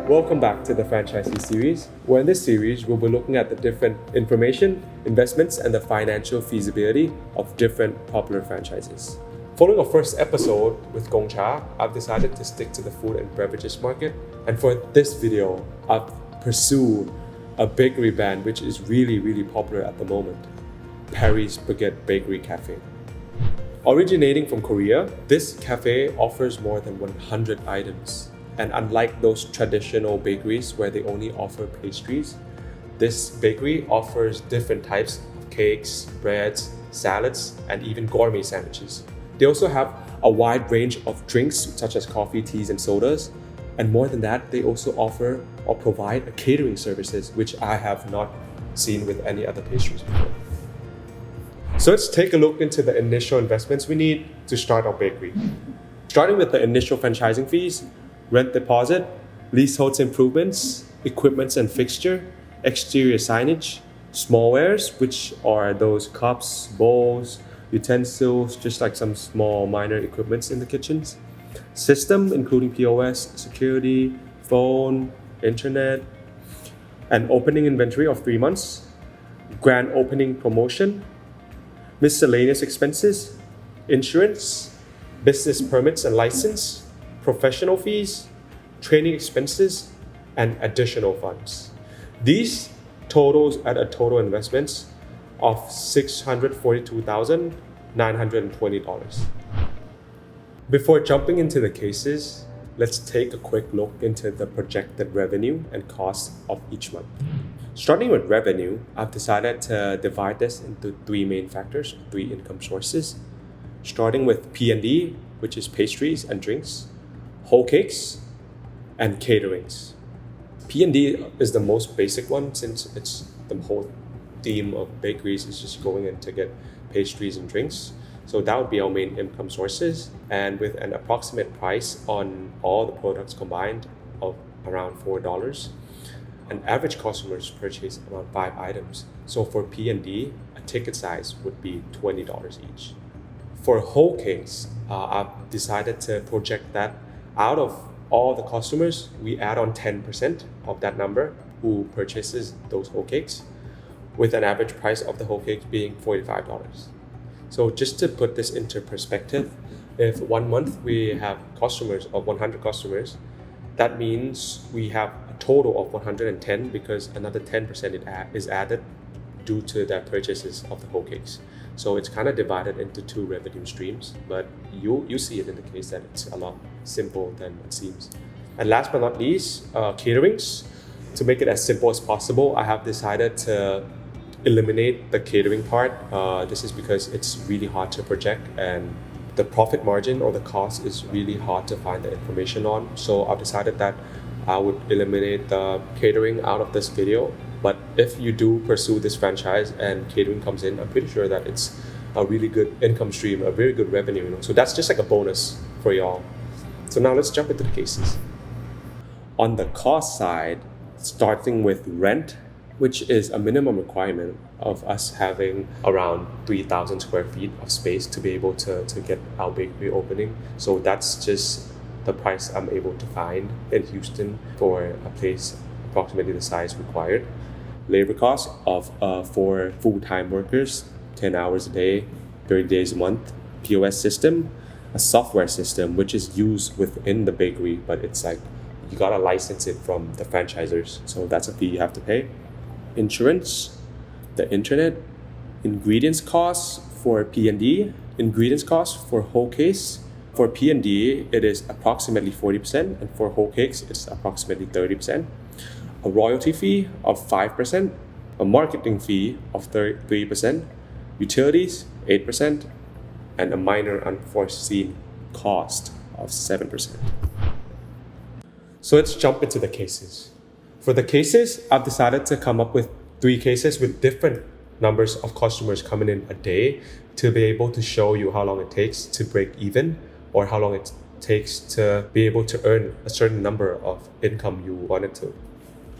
Welcome back to the franchisee series, where in this series we'll be looking at the different information, investments, and the financial feasibility of different popular franchises. Following our first episode with Gong Cha, I've decided to stick to the food and beverages market, and for this video, I've pursued a bakery brand which is really popular at the moment, Paris Baguette Bakery Cafe. Originating from Korea, this cafe offers more than 100 items. And unlike those traditional bakeries where they only offer pastries, this bakery offers different types of cakes, breads, salads, and even gourmet sandwiches. They also have a wide range of drinks such as coffee, teas, and sodas. And more than that, they also offer or provide a catering services, which I have not seen with any other pastries before. So let's take a look into the initial investments we need to start our bakery. Starting with the initial franchising fees, rent deposit, leasehold improvements, equipments and fixture, exterior signage, smallwares, which are those cups, bowls, utensils, just like some small minor equipments in the kitchens, system including POS, security, phone, internet, an opening inventory of 3 months, grand opening promotion, miscellaneous expenses, insurance, business permits and license, professional fees, training expenses, and additional funds. These totals at a total investments of $642,920. Before jumping into the cases, let's take a quick look into the projected revenue and cost of each month. Starting with revenue, I've decided to divide this into 3 main factors, 3 income sources. Starting with P&D, which is pastries and drinks, whole cakes, and caterings. P&D is the most basic one since it's the whole theme of bakeries is just going in to get pastries and drinks. So that would be our main income sources, and with an approximate price on all the products combined of around $4. An average customers purchase around 5 items. So for P&D, a ticket size would be $20 each. For whole cakes, I've decided to project that out of all the customers, we add on 10% of that number who purchases those whole cakes, with an average price of the whole cake being $45. So just to put this into perspective, if 1 month we have customers of 100 customers, that means we have a total of 110 because another 10% is added due to their purchases of the whole cakes. So it's kind of divided into 2 revenue streams, but you see it in the case that it's a lot simple than it seems. And last but not least, caterings. To make it as simple as possible, I have decided to eliminate the catering part. This is because it's really hard to project and the profit margin or the cost is really hard to find the information on. So I've decided that I would eliminate the catering out of this video. But if you do pursue this franchise and catering comes in, I'm pretty sure that it's a really good income stream, a very good revenue. So that's just like a bonus for y'all. So now let's jump into the cases. On the cost side, starting with rent, which is a minimum requirement of us having around 3,000 square feet of space to be able to get our bakery opening. So that's just the price I'm able to find in Houston for a place approximately the size required. Labor cost of 4 full-time workers, 10 hours a day, 30 days a month. POS system, a software system which is used within the bakery, but it's like you gotta license it from the franchisors. So that's a fee you have to pay. Insurance, the internet, ingredients costs for P&D, ingredients costs for whole cakes. For P&D, it is approximately 40%, and for whole cakes, it's approximately 30%. A royalty fee of 5%, a marketing fee of 3%, utilities 8%, and a minor unforeseen cost of 7%. So let's jump into the cases. For the cases, I've decided to come up with 3 cases with different numbers of customers coming in a day to be able to show you how long it takes to break even or how long it takes to be able to earn a certain number of income you wanted to.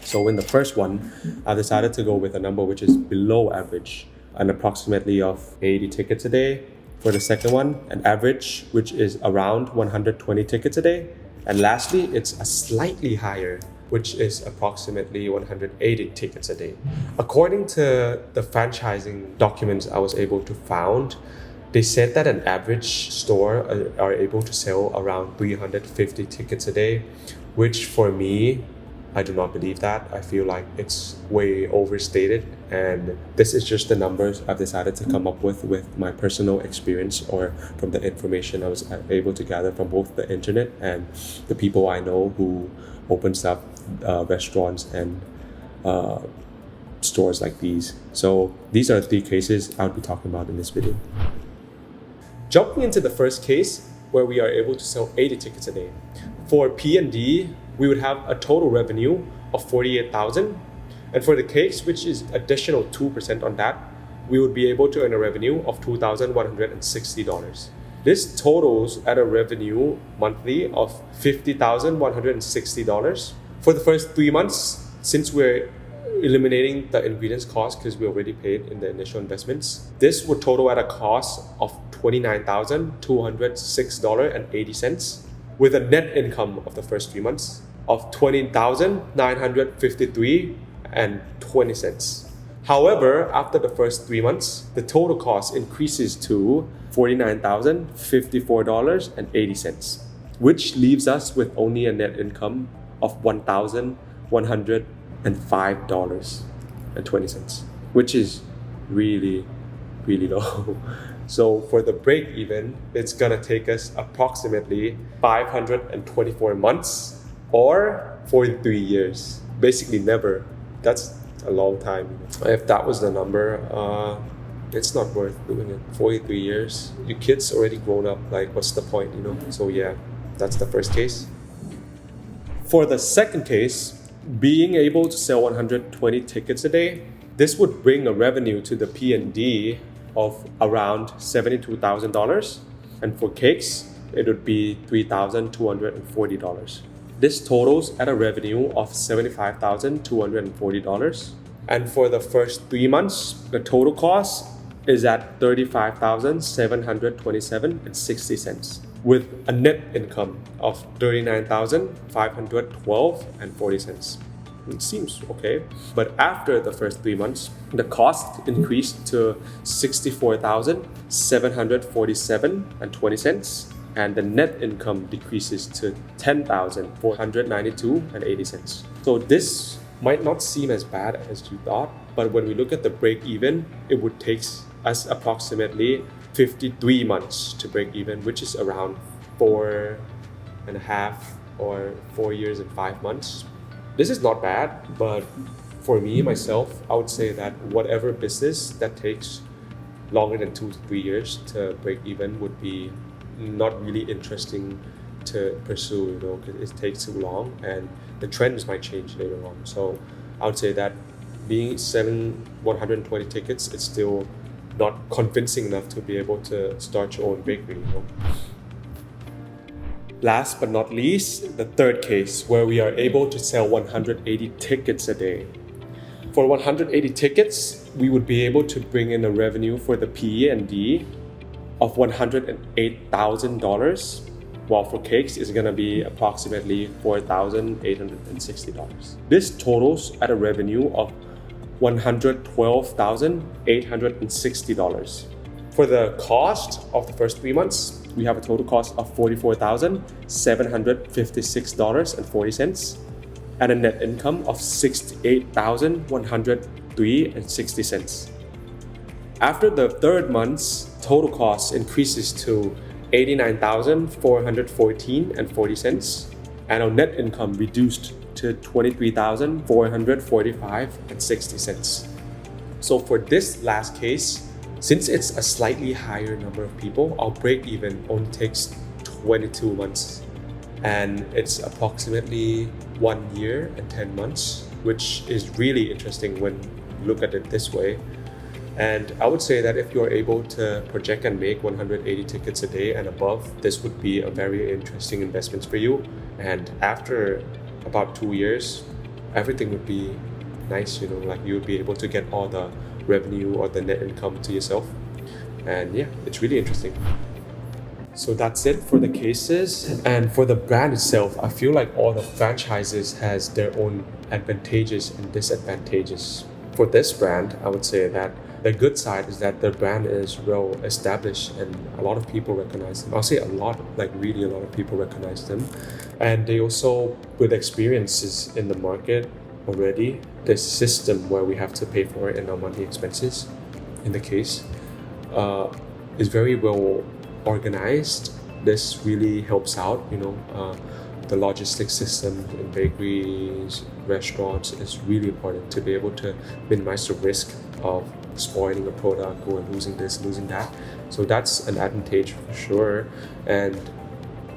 So in the first one, I decided to go with a number which is below average, an approximately of 80 tickets a day. For the second one, an average which is around 120 tickets a day. And lastly, it's a slightly higher which is approximately 180 tickets a day. According to the franchising documents I was able to found, they said that an average store are able to sell around 350 tickets a day, which for me, I do not believe that. I feel like it's way overstated, and this is just the numbers I've decided to come up with my personal experience or from the information I was able to gather from both the internet and the people I know who opens up restaurants and stores like these. So these are 3 cases I'll be talking about in this video. Jumping into the first case, where we are able to sell 80 tickets a day. For P&D, we would have a total revenue of $48,000. And for the cakes, which is additional 2% on that, we would be able to earn a revenue of $2,160. This totals at a revenue monthly of $50,160. For the first 3 months, since we're eliminating the ingredients cost because we already paid in the initial investments, this would total at a cost of $29,206.80 with a net income of the first 3 months of $20,953.20. However, after the first 3 months, the total cost increases to $49,054.80, which leaves us with only a net income of $1,105.20, which is really, really low. So for the break even, it's gonna take us approximately 524 months or 43 years. Basically never. That's a long time. If that was the number, it's not worth doing it. 43 years. Your kid's already grown up. Like, what's the point, you know? So yeah, that's the first case. For the second case, being able to sell 120 tickets a day, this would bring a revenue to the P&D of around $72,000, and for cakes it would be $3,240. This totals at a revenue of $75,240, and for the first 3 months the total cost is at $35,727.60 with a net income of $39,512.40. It seems okay. But after the first 3 months, the cost increased to $64,747.20, and the net income decreases to $10,492.80. So this might not seem as bad as you thought, but when we look at the break even, it would take us approximately 53 months to break even, which is around 4.5 or 4 years and 5 months. This is not bad, but for me, myself, I would say that whatever business that takes longer than 2 to 3 years to break even would be not really interesting to pursue, you know, because it takes too long and the trends might change later on. So I would say that selling 120 tickets, it's still not convincing enough to be able to start your own bakery, you know. Last but not least, the third case, where we are able to sell 180 tickets a day. For 180 tickets, we would be able to bring in a revenue for the P&D of $108,000, while for cakes is gonna be approximately $4,860. This totals at a revenue of $112,860. For the cost of the first 3 months, we have a total cost of $44,756.40 and a net income of $68,103.60. After the third month's total cost increases to $89,414.40 and our net income reduced to $23,445.60. So for this last case, since it's a slightly higher number of people, our break even only takes 22 months and it's approximately 1 year and 10 months, which is really interesting when you look at it this way. And I would say that if you're able to project and make 180 tickets a day and above, this would be a very interesting investment for you. And after about 2 years, everything would be nice, you know, like you would be able to get all the revenue or the net income to yourself. And yeah, it's really interesting. So that's it for the cases. And for the brand itself, I feel like all the franchises has their own advantages and disadvantages. For this brand, I would say that the good side is that the brand is well established and a lot of people recognize them. I'll say a lot, like really a lot of people recognize them. And they also, with experiences in the market already, this system where we have to pay for it in our monthly expenses, in the case, is very well organized. This really helps out, the logistics system in bakeries, restaurants is really important to be able to minimize the risk of spoiling a product or losing this, losing that. So that's an advantage for sure. And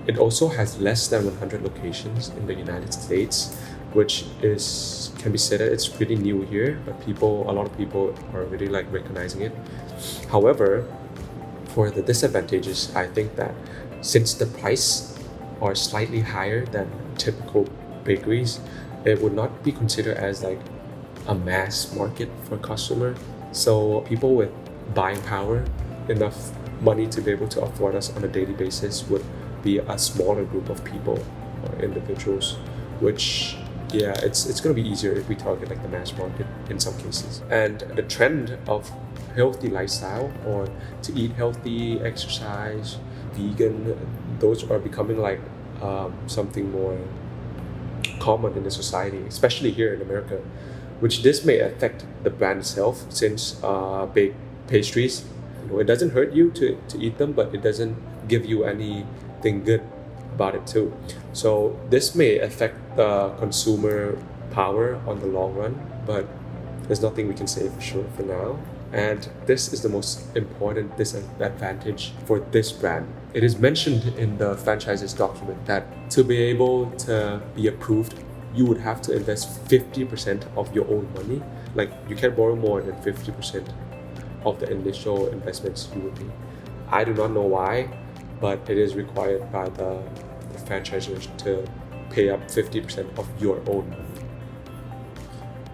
it also has less than 100 locations in the United States, which can be said that it's pretty new here, but a lot of people are really like recognizing it. However, for the disadvantages, I think that since the price are slightly higher than typical bakeries, it would not be considered as like a mass market for customer. So people with buying power, enough money to be able to afford us on a daily basis, would be a smaller group of people or individuals, which it's going to be easier if we target like the mass market in some cases. And the trend of healthy lifestyle, or to eat healthy, exercise, vegan, those are becoming like something more common in the society, especially here in America, which this may affect the brand itself, since baked pastries, it doesn't hurt you to eat them, but it doesn't give you anything good about it too. So this may affect the consumer power on the long run, but there's nothing we can say for sure for now. And this is the most important disadvantage for this brand. It is mentioned in the franchises document that to be able to be approved, you would have to invest 50% of your own money. Like, you can't borrow more than 50% of the initial investments you would be. I do not know why, but it is required by the franchisors to pay up 50% of your own money.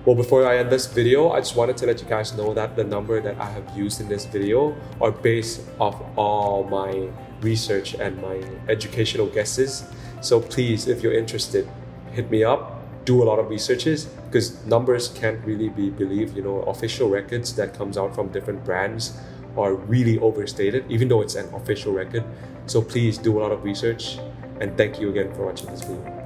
Well, before I end this video, I just wanted to let you guys know that the number that I have used in this video are based off all my research and my educational guesses. So please, if you're interested, hit me up, do a lot of researches, because numbers can't really be believed. Official records that comes out from different brands are really overstated, even though it's an official record. So please do a lot of research, and thank you again for watching this video.